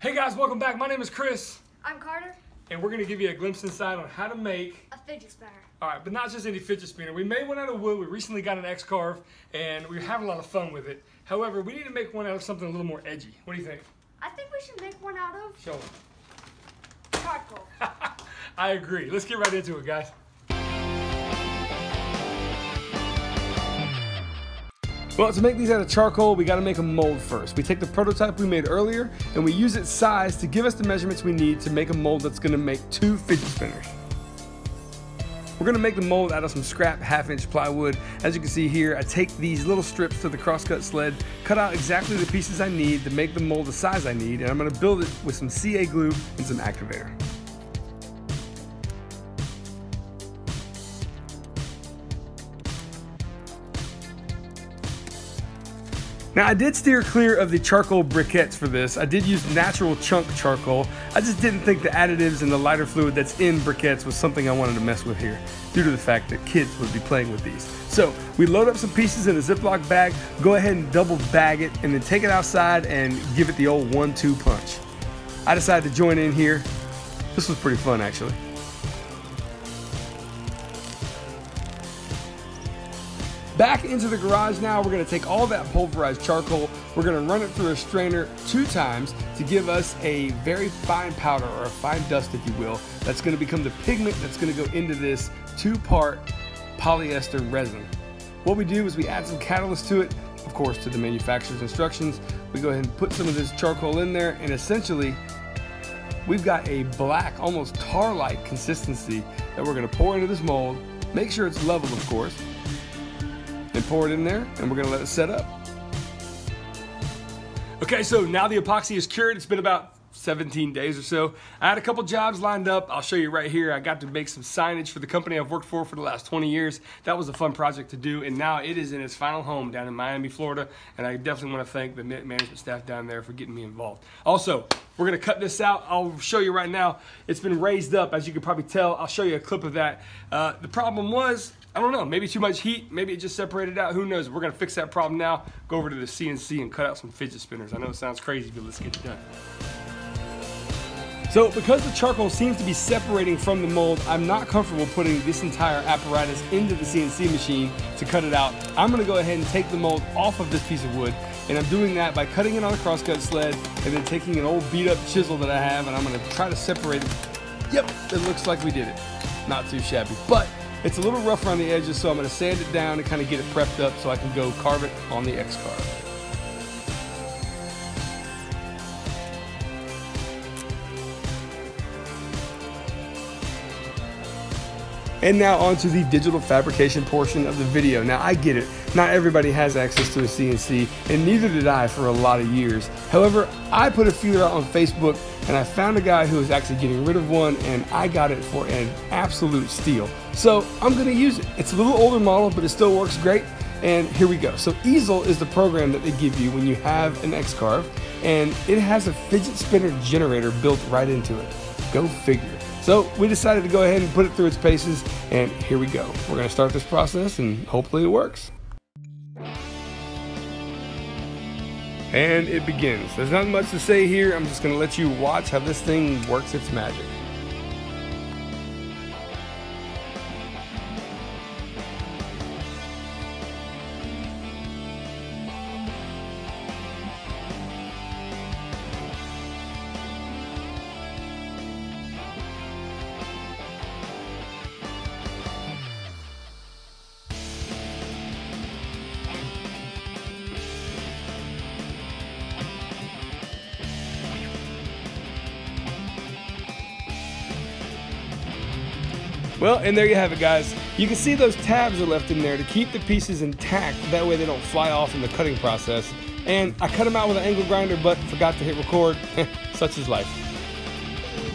Hey guys, welcome back. My name is Chris. I'm Carter. And we're going to give you a glimpse inside on how to make a fidget spinner. Alright, but not just any fidget spinner. We made one out of wood. We recently got an X-Carve and we're having a lot of fun with it. However, we need to make one out of something a little more edgy. What do you think? I think we should make one out of Show charcoal. I agree. Let's get right into it, guys. Well, to make these out of charcoal, we got to make a mold first. We take the prototype we made earlier and we use its size to give us the measurements we need to make a mold that's going to make 2 fidget spinners. We're going to make the mold out of some scrap 1/2-inch plywood. As you can see here, I take these little strips to the crosscut sled, cut out exactly the pieces I need to make the mold the size I need, and I'm going to build it with some CA glue and some activator. Now I did steer clear of the charcoal briquettes for this. I did use natural chunk charcoal. I just didn't think the additives and the lighter fluid that's in briquettes was something I wanted to mess with here, due to the fact that kids would be playing with these. So we load up some pieces in a Ziploc bag, go ahead and double bag it, and then take it outside and give it the old 1-2 punch. I decided to join in here. This was pretty fun actually. Back into the garage now, we're going to take all that pulverized charcoal, we're going to run it through a strainer 2 times to give us a very fine powder, or a fine dust if you will, that's going to become the pigment that's going to go into this 2-part polyester resin. What we do is we add some catalyst to it, of course to the manufacturer's instructions. We go ahead and put some of this charcoal in there, and essentially we've got a black, almost tar-like consistency that we're going to pour into this mold. Make sure it's level, of course. And pour it in there, and we're gonna let it set up. Okay, so now the epoxy is cured. It's been about 17 days or so. I had a couple jobs lined up. I'll show you right here. I got to make some signage for the company I've worked for the last 20 years. That was a fun project to do, and now it is in its final home down in Miami, Florida, and I definitely want to thank the management staff down there for getting me involved. Also, we're gonna cut this out. I'll show you right now. It's been raised up, as you can probably tell. I'll show you a clip of that. The problem was, I don't know, maybe too much heat, maybe it just separated out, who knows. We're gonna fix that problem now, go over to the CNC and cut out some fidget spinners. I know it sounds crazy, but let's get it done. So because the charcoal seems to be separating from the mold, I'm not comfortable putting this entire apparatus into the CNC machine to cut it out. I'm gonna go ahead and take the mold off of this piece of wood, and I'm doing that by cutting it on a crosscut sled and then taking an old beat up chisel that I have, and I'm gonna try to separate it. Yep, it looks like we did it. Not too shabby, but it's a little rough around the edges, so I'm going to sand it down and kind of get it prepped up so I can go carve it on the X-Carve. And now onto the digital fabrication portion of the video. Now I get it, not everybody has access to a CNC, and neither did I for a lot of years. However, I put a feeler out on Facebook and I found a guy who was actually getting rid of one, and I got it for an absolute steal. So I'm gonna use it. It's a little older model, but it still works great. And here we go. So Easel is the program that they give you when you have an X-Carve, and it has a fidget spinner generator built right into it. Go figure. So we decided to go ahead and put it through its paces, and here we go. We're gonna start this process and hopefully it works. And it begins. There's not much to say here. I'm just gonna let you watch how this thing works its magic. Well, and there you have it, guys. You can see those tabs are left in there to keep the pieces intact. That way they don't fly off in the cutting process. And I cut them out with an angle grinder, but forgot to hit record. Such is life.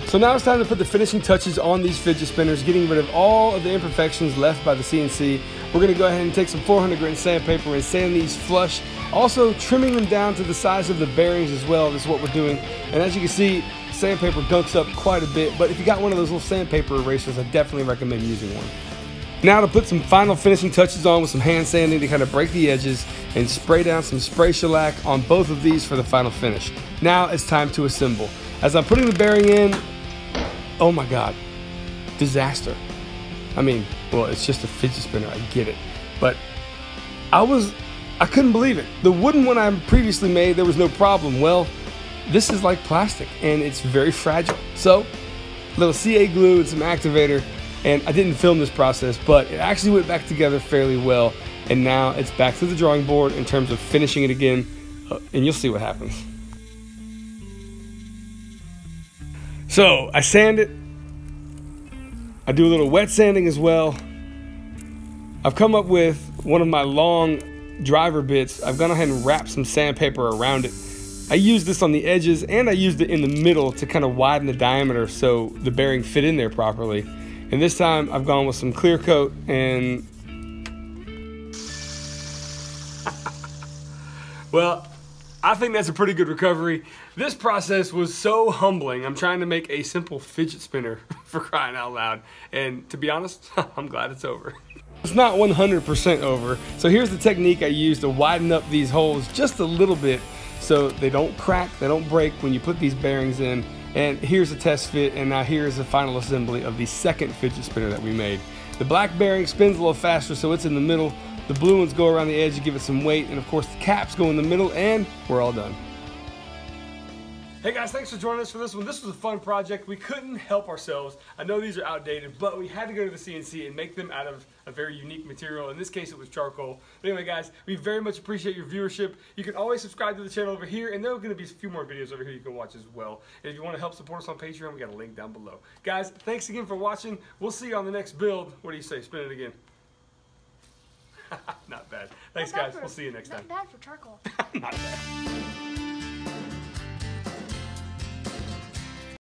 So now it's time to put the finishing touches on these fidget spinners, getting rid of all of the imperfections left by the CNC. We're gonna go ahead and take some 400 grit sandpaper and sand these flush. Also trimming them down to the size of the bearings as well. This is what we're doing. And as you can see, sandpaper gunks up quite a bit, but if you got one of those little sandpaper erasers, I definitely recommend using one. Now to put some final finishing touches on with some hand sanding to kind of break the edges and spray down some spray shellac on both of these for the final finish. Now it's time to assemble. As I'm putting the bearing in, oh my God, disaster. I mean, well, it's just a fidget spinner, I get it. But I couldn't believe it. The wooden one I previously made, there was no problem. Well, this is like plastic and it's very fragile. So, a little CA glue and some activator, and I didn't film this process, but it actually went back together fairly well. And now it's back to the drawing board in terms of finishing it again, and you'll see what happens. So I sand it. I do a little wet sanding as well. I've come up with one of my long driver bits. I've gone ahead and wrapped some sandpaper around it. I used this on the edges and I used it in the middle to kind of widen the diameter so the bearing fit in there properly. And this time I've gone with some clear coat and well, I think that's a pretty good recovery. This process was so humbling. I'm trying to make a simple fidget spinner for crying out loud. And to be honest, I'm glad it's over. It's not 100% over. So here's the technique I use to widen up these holes just a little bit so they don't crack, they don't break when you put these bearings in. And here's a test fit, and now here's the final assembly of the second fidget spinner that we made. The black bearing spins a little faster, so it's in the middle. The blue ones go around the edge to give it some weight, and of course the caps go in the middle, and we're all done. Hey guys, thanks for joining us for this one. This was a fun project. We couldn't help ourselves. I know these are outdated, but we had to go to the CNC and make them out of a very unique material. In this case, it was charcoal. But anyway, guys, we very much appreciate your viewership. You can always subscribe to the channel over here, and there are going to be a few more videos over here you can watch as well. And if you want to help support us on Patreon, we got a link down below. Guys, thanks again for watching. We'll see you on the next build. What do you say? Spin it again. Not bad. Thanks, guys. We'll see you next time. Not bad for charcoal. Not bad.